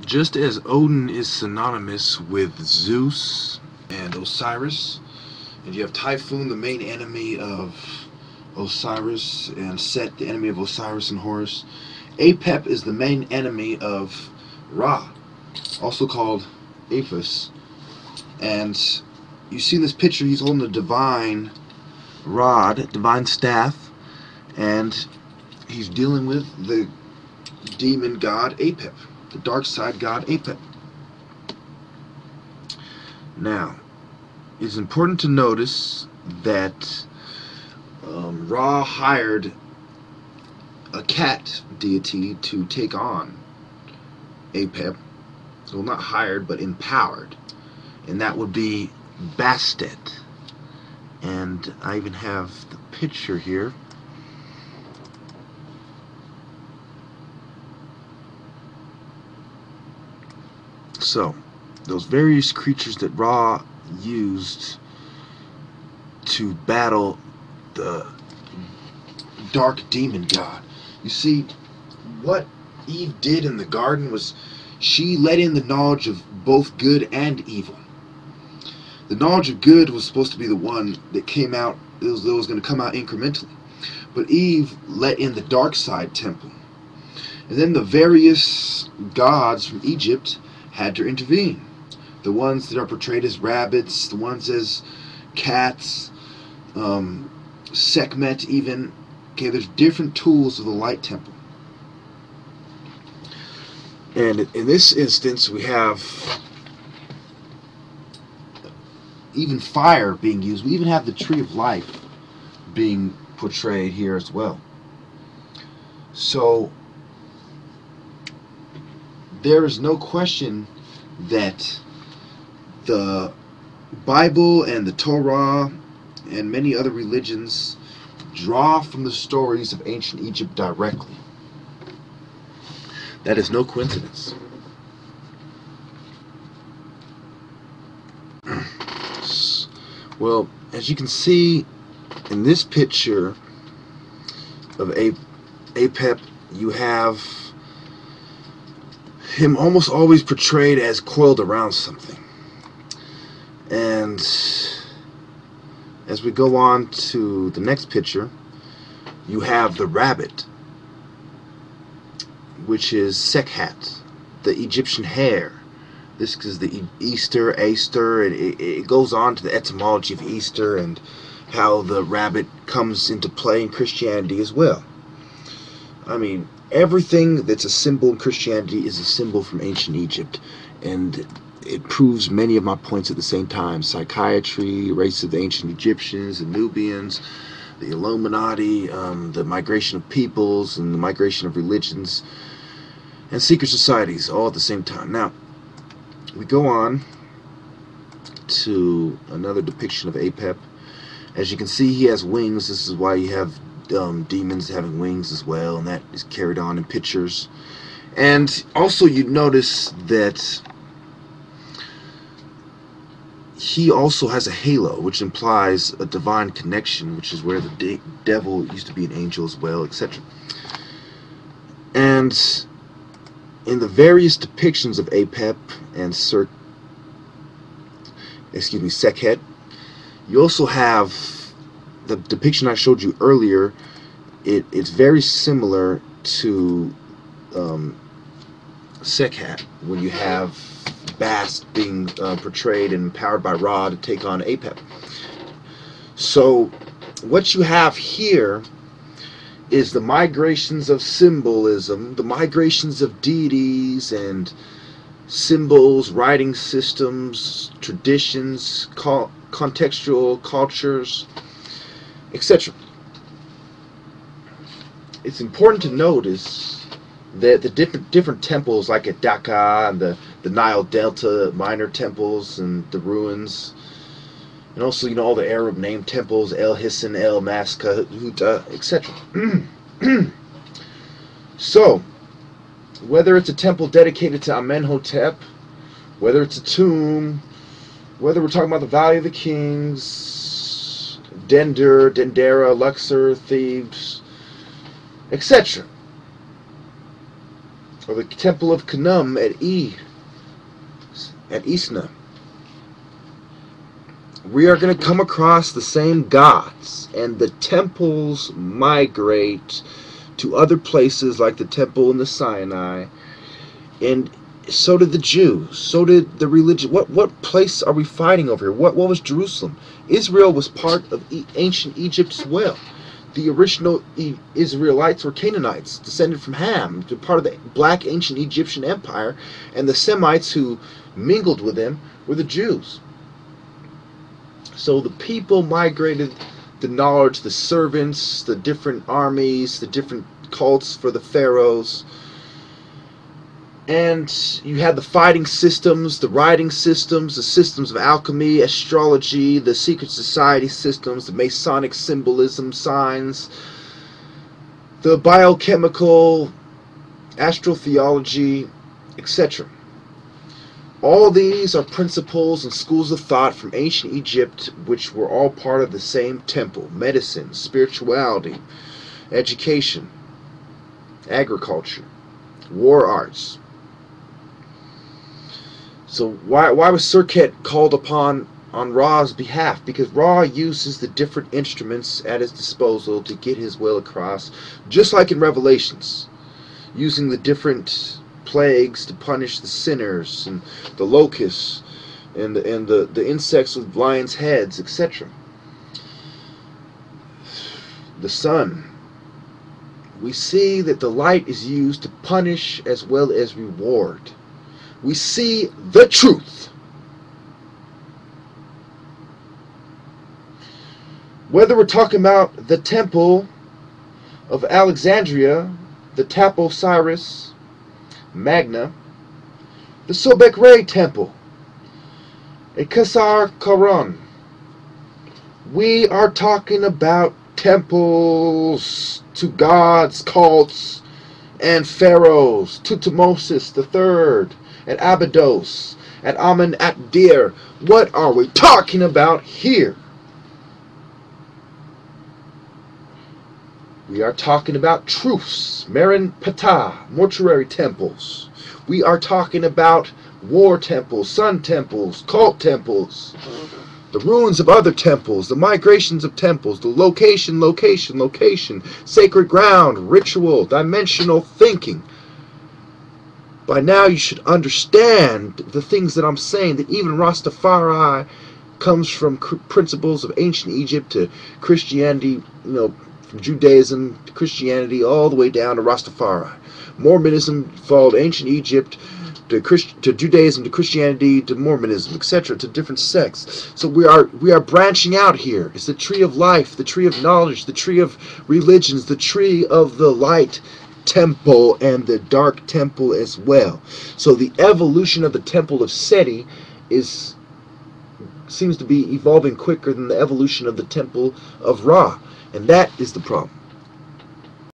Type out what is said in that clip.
Just as Odin is synonymous with Zeus and Osiris, and you have Typhoon, the main enemy of Osiris, and Set, the enemy of Osiris and Horus, Apep is the main enemy of Ra, also called Apophis. And you see in this picture, he's holding a divine rod, divine staff, and he's dealing with the demon god Apep, the dark side god Apep. Now, it's important to notice that Ra hired a cat deity to take on Apep. Well, not hired, but empowered. And that would be Bastet. And I even have the picture here. So, those various creatures that Ra used to battle the dark demon god. You see, what Eve did in the garden was she let in the knowledge of both good and evil. The knowledge of good was supposed to be the one that came out, that was going to come out incrementally. But Eve let in the dark side temple. And then the various gods from Egypt had to intervene. The ones that are portrayed as rabbits, the ones as cats, Sekhmet even. Okay, there's different tools of the light temple. And in this instance, we have even fire being used. We even have the tree of life being portrayed here as well. So there is no question that the Bible and the Torah and many other religions draw from the stories of ancient Egypt directly. That is no coincidence. Well, as you can see in this picture of Apep, you have him almost always portrayed as coiled around something. And as we go on to the next picture, you have the rabbit, which is Sekhat, the Egyptian hare. This is the Easter, Aster, and it goes on to the etymology of Easter and how the rabbit comes into play in Christianity as well. I mean, everything that's a symbol in Christianity is a symbol from ancient Egypt, and it proves many of my points at the same time. Psychiatry, race of the ancient Egyptians, the Nubians, the Illuminati, the migration of peoples and the migration of religions, and secret societies, all at the same time. Now, we go on to another depiction of Apep. As you can see, he has wings. This is why you have demons having wings as well, and that is carried on in pictures. And also you notice that he also has a halo, which implies a divine connection, which is where the devil used to be an angel as well, etc. And in the various depictions of Apep and Sekhet, you also have the depiction I showed you earlier. It's very similar to Sekhat, when you have Bast being portrayed and empowered by Ra to take on Apep. So what you have here is the migrations of symbolism, the migrations of deities and symbols, writing systems, traditions, contextual cultures, etc. It's important to notice that the different temples, like at Dhaka and the Nile Delta minor temples and the ruins, and also, all the Arab name temples, El Hisn, El Maska, Huta, etc. So, whether it's a temple dedicated to Amenhotep, whether it's a tomb, whether we're talking about the Valley of the Kings, Dendera, Luxor, Thebes, etc., or the temple of Khnum at Isna, we are going to come across the same gods, and the temples migrate to other places like the temple in the Sinai, and so did the Jews, so did the religion. What place are we fighting over here? What was Jerusalem? Israel was part of ancient Egypt as well. The original Israelites were Canaanites, descended from Ham, part of the black ancient Egyptian empire, and the Semites who mingled with them were the Jews. So the people migrated the knowledge, the servants, the different armies, the different cults for the pharaohs. And you had the fighting systems, the writing systems, the systems of alchemy, astrology, the secret society systems, the Masonic symbolism, signs, the biochemical, astrotheology, etc. All these are principles and schools of thought from ancient Egypt, which were all part of the same temple: medicine, spirituality, education, agriculture, war arts. So why was Serket called upon on Ra's behalf? Because Ra uses the different instruments at his disposal to get his will across, just like in Revelations, using the different plagues to punish the sinners, and the locusts, and the insects with lions' heads, etc. The sun. We see that the light is used to punish as well as reward. We see the truth. Whether we're talking about the temple of Alexandria, the Taposiris Magna, the Sobek-Ray temple, a Kasar Koran, we are talking about temples to gods, cults, and pharaohs, Tutmosis III, at Abydos, at Amen at Dir. What are we talking about here? We are talking about truths, Marin Ptah, mortuary temples. We are talking about war temples, sun temples, cult temples, the ruins of other temples, the migrations of temples, the location, sacred ground, ritual, dimensional thinking. By now you should understand the things that I'm saying, that even Rastafari comes from principles of ancient Egypt to Christianity, from Judaism to Christianity, all the way down to Rastafari. Mormonism followed ancient Egypt to Judaism to Christianity to Mormonism, etc., to different sects. So we are branching out here. It's the tree of life, the tree of knowledge, the tree of religions, the tree of the light temple and the dark temple as well. So the evolution of the temple of Seti seems to be evolving quicker than the evolution of the temple of Ra. And that is the problem.